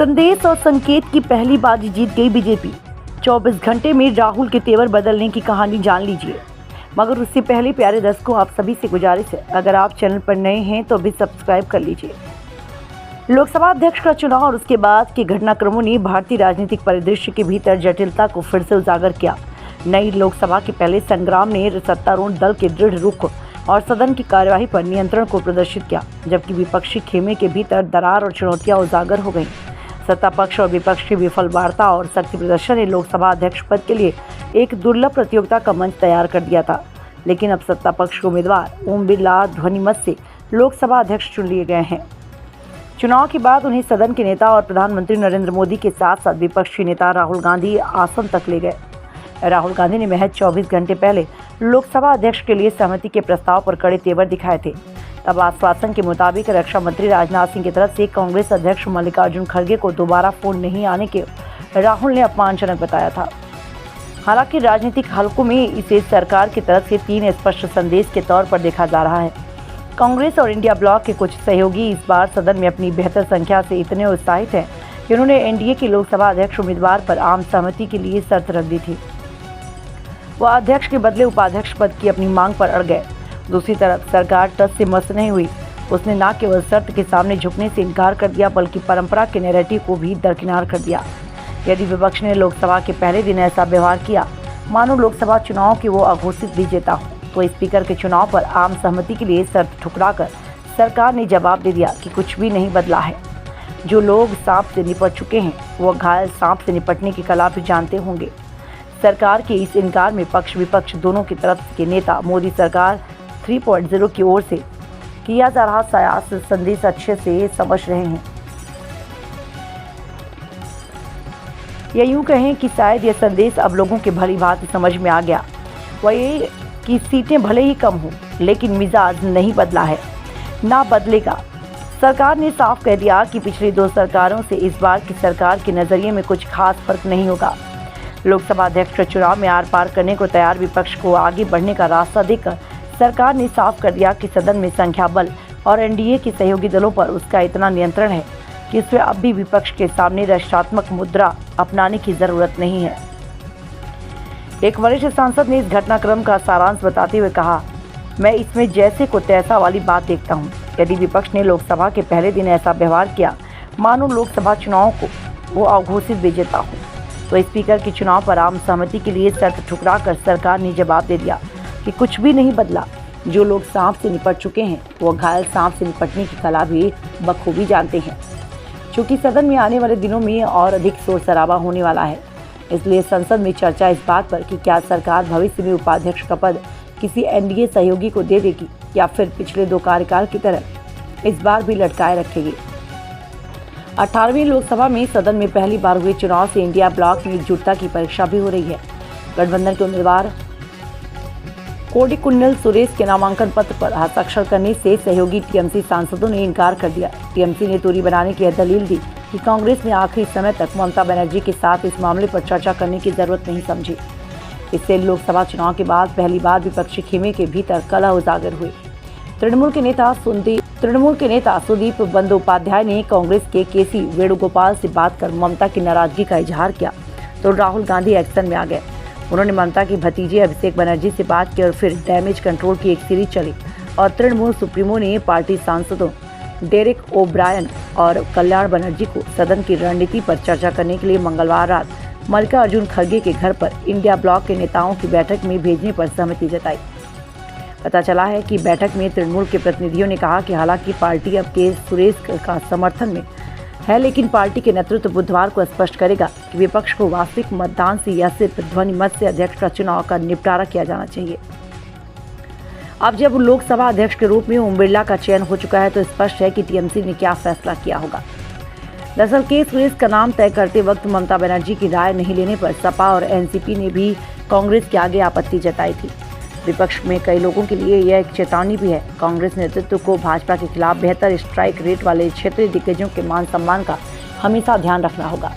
संदेश और संकेत की पहली बाजी जीत गई बीजेपी। 24 घंटे में राहुल के तेवर बदलने की कहानी जान लीजिए। मगर उससे पहले प्यारे दर्शकों, आप सभी से गुजारिश है, अगर आप चैनल पर नए हैं तो अभी सब्सक्राइब कर लीजिए। लोकसभा अध्यक्ष का चुनाव और उसके बाद के घटनाक्रमों ने भारतीय राजनीतिक परिदृश्य के भीतर जटिलता को फिर से उजागर किया। नई लोकसभा के पहले संग्राम ने सत्तारूढ़ दल के दृढ़ रुख और सदन की कार्यवाही पर नियंत्रण को प्रदर्शित किया, जबकि विपक्षी खेमे के भीतर दरार और चुनौतियां उजागर हो गईं। सत्ता पक्ष और विपक्ष की विफल वार्ता और शक्ति प्रदर्शन ने लोकसभा अध्यक्ष पद के लिए एक दुर्लभ प्रतियोगिता का मंच तैयार कर दिया था। लेकिन अब सत्ता पक्ष के उम्मीदवार ओम बिरला ध्वनिमत से लोकसभा अध्यक्ष चुन लिए गए हैं। चुनाव के बाद उन्हें सदन के नेता और प्रधानमंत्री नरेंद्र मोदी के साथ साथ विपक्षी नेता राहुल गांधी आसन तक ले गए। राहुल गांधी ने महज 24 घंटे पहले लोकसभा अध्यक्ष के लिए सहमति के प्रस्ताव पर कड़े तेवर दिखाए थे। तब आश्वासन के मुताबिक रक्षा मंत्री राजनाथ सिंह की तरफ से कांग्रेस अध्यक्ष मल्लिकार्जुन खड़गे को दोबारा फोन नहीं आने के राहुल ने अपमानजनक बताया था। हालांकि राजनीतिक हलकों में इसे सरकार की तरफ से 3 स्पष्ट संदेश के तौर पर देखा जा रहा है। कांग्रेस और इंडिया ब्लॉक के कुछ सहयोगी इस बार सदन में अपनी बेहतर संख्या से इतने उत्साहित हैं कि उन्होंने एनडीए के लोकसभा अध्यक्ष उम्मीदवार पर आम सहमति के लिए शर्त रख दी थी। वह अध्यक्ष के बदले उपाध्यक्ष पद की अपनी मांग पर अड़ गए। दूसरी तरफ सरकार टस से मस नहीं हुई। उसने न केवल शर्त के सामने झुकने से इनकार कर दिया, बल्कि परंपरा के नैरेटिव को भी दरकिनार कर दिया। यदि विपक्ष ने लोकसभा के पहले दिन ऐसा व्यवहार किया मानो लोकसभा चुनाव की वो अघोषित विजेता हो, तो स्पीकर के चुनाव पर आम सहमति के लिए शर्त ठुकराकर सरकार ने जवाब दे दिया कि कुछ भी नहीं बदला है। जो लोग सांप से निपट चुके हैं वो घायल सांप से निपटने की कला भी जानते होंगे। सरकार के इस इनकार में पक्ष विपक्ष दोनों की तरफ के नेता मोदी सरकार 3.0 की ओर से किया जा रहा सायास संदेश अच्छे से समझ रहे हैं। या यूं कहें कि शायद यह संदेश अब लोगों के भली भांति समझ में आ गया। वह ये कि सीटें भले ही कम हों, लेकिन मिजाज नहीं बदला है, ना बदलेगा। सरकार ने साफ कह दिया कि पिछली 2 सरकारों से इस बार की सरकार के नजरिए में कुछ खास फर्क नहीं होगा। लोकसभा अध्यक्ष चुनाव में आर पार करने को तैयार विपक्ष को आगे बढ़ने का रास्ता देकर सरकार ने साफ कर दिया कि सदन में संख्या बल और एनडीए के सहयोगी दलों पर उसका इतना नियंत्रण है कि इसमें अब भी विपक्ष के सामने रक्षात्मक मुद्रा अपनाने की जरूरत नहीं है। एक वरिष्ठ सांसद ने इस घटनाक्रम का सारांश बताते हुए कहा, मैं इसमें जैसे को तैसा वाली बात देखता हूँ। यदि विपक्ष ने लोकसभा के पहले दिन ऐसा व्यवहार किया मानो लोकसभा चुनाव को वो अघोषित विजेता हो, तो स्पीकर के चुनाव पर आम सहमति के लिए शर्त ठुकराकर सरकार ने जवाब दे दिया कि कुछ भी नहीं बदला। जो लोग सांप से निपट चुके हैं वो घायल सांप से निपटने की कला भी बखूबी जानते हैं। चूँकि सदन में आने वाले दिनों में और अधिक शोर शराबा होने वाला है, इसलिए संसद में चर्चा इस बात पर कि क्या सरकार भविष्य में उपाध्यक्ष का पद किसी एनडीए सहयोगी को दे देगी या फिर पिछले 2 कार्यकाल की तरह इस बार भी लटकाए रखेगी। 18वीं लोकसभा में सदन में पहली बार हुए चुनाव से इंडिया ब्लॉक में एकजुटता की परीक्षा भी हो रही है। गठबंधन के उम्मीदवार कोडिकुन्नल सुरेश के नामांकन पत्र पर हस्ताक्षर करने से सहयोगी टीएमसी सांसदों ने इनकार कर दिया। टीएमसी ने दूरी बनाने की दलील दी कि कांग्रेस ने आखिरी समय तक ममता बनर्जी के साथ इस मामले पर चर्चा करने की जरूरत नहीं समझी। इससे लोकसभा चुनाव के बाद पहली बार विपक्षी खेमे के भीतर कलह उजागर हुई। तृणमूल के नेता सुदीप बंदोपाध्याय ने कांग्रेस के केसी वेणुगोपाल से बात कर ममता की नाराजगी का इजहार किया, तो राहुल गांधी एक्शन में आ गए। उन्होंने ममता की भतीजे अभिषेक बनर्जी से बात की और फिर डैमेज कंट्रोल की एक सीरीज चली और तृणमूल सुप्रीमो ने पार्टी सांसदों डेरेक ओब्रायन और कल्याण बनर्जी को सदन की रणनीति पर चर्चा करने के लिए मंगलवार रात मल्लिकार्जुन खड़गे के घर पर इंडिया ब्लॉक के नेताओं की बैठक में भेजने पर सहमति जताई। पता चला है कि बैठक में तृणमूल के प्रतिनिधियों ने कहा कि हालांकि पार्टी अब के सुरेश का समर्थन में है, लेकिन पार्टी के नेतृत्व बुधवार को स्पष्ट करेगा कि विपक्ष को वास्तविक मतदान से या सिर्फ ध्वनि मत से अध्यक्ष का चुनाव का निपटारा किया जाना चाहिए। अब जब लोकसभा अध्यक्ष के रूप में ओम बिरला का चयन हो चुका है, तो स्पष्ट है कि टीएमसी ने क्या फैसला किया होगा। दरअसल के सुरेश का नाम तय करते वक्त ममता बनर्जी की राय नहीं लेने पर सपा और एनसीपी ने भी कांग्रेस के आगे आपत्ति जताई थी। विपक्ष में कई लोगों के लिए यह एक चेतावनी भी है। कांग्रेस नेतृत्व को भाजपा के खिलाफ बेहतर स्ट्राइक रेट वाले क्षेत्रीय दिग्गजों के मान सम्मान का हमेशा ध्यान रखना होगा।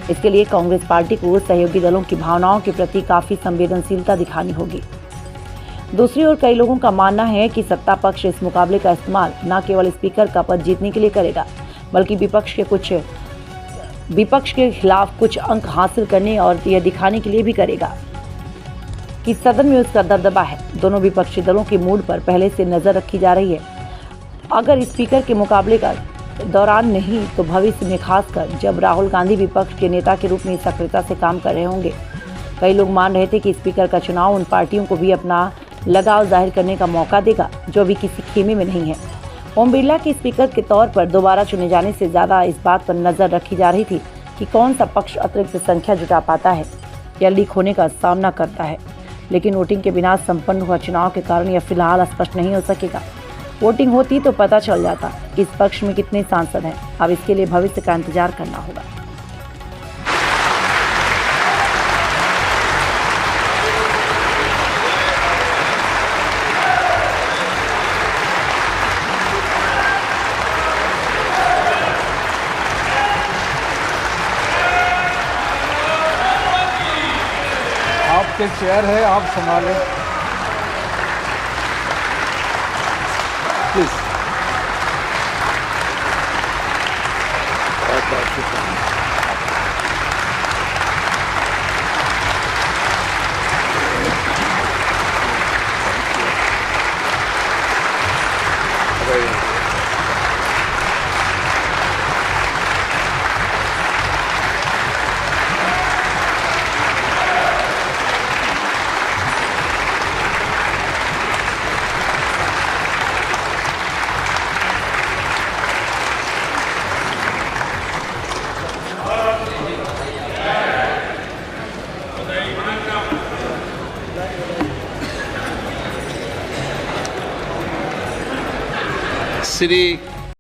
इसके लिए कांग्रेस पार्टी को सहयोगी दलों की भावनाओं के प्रति काफी संवेदनशीलता दिखानी होगी। दूसरी ओर कई लोगों का मानना है कि सत्ता पक्ष इस मुकाबले का इस्तेमाल न केवल स्पीकर का पद जीतने के लिए करेगा, बल्कि विपक्ष के कुछ विपक्ष के खिलाफ कुछ अंक हासिल करने और यह दिखाने के लिए भी करेगा कि सदन में उसका दबदबा है। दोनों विपक्षी दलों के मूड पर पहले से नजर रखी जा रही है। अगर स्पीकर के मुकाबले का दौरान नहीं तो भविष्य में, खासकर जब राहुल गांधी विपक्ष के नेता के रूप में सक्रियता से काम कर रहे होंगे। कई लोग मान रहे थे कि स्पीकर का चुनाव उन पार्टियों को भी अपना लगाव जाहिर करने का मौका देगा जो अभी किसी खेमे में नहीं है। ओम बिरला के स्पीकर के तौर पर दोबारा चुने जाने से ज़्यादा इस बात पर नजर रखी जा रही थी कि कौन सा पक्ष अतिरिक्त संख्या जुटा पाता है या लीक होने का सामना करता है। लेकिन वोटिंग के बिना संपन्न हुआ चुनाव के कारण यह फिलहाल स्पष्ट नहीं हो सकेगा। वोटिंग होती तो पता चल जाता कि इस पक्ष में कितने सांसद हैं। अब इसके लिए भविष्य का इंतजार करना होगा। आपके चेयर है, आप संभालें प्लीज। श्री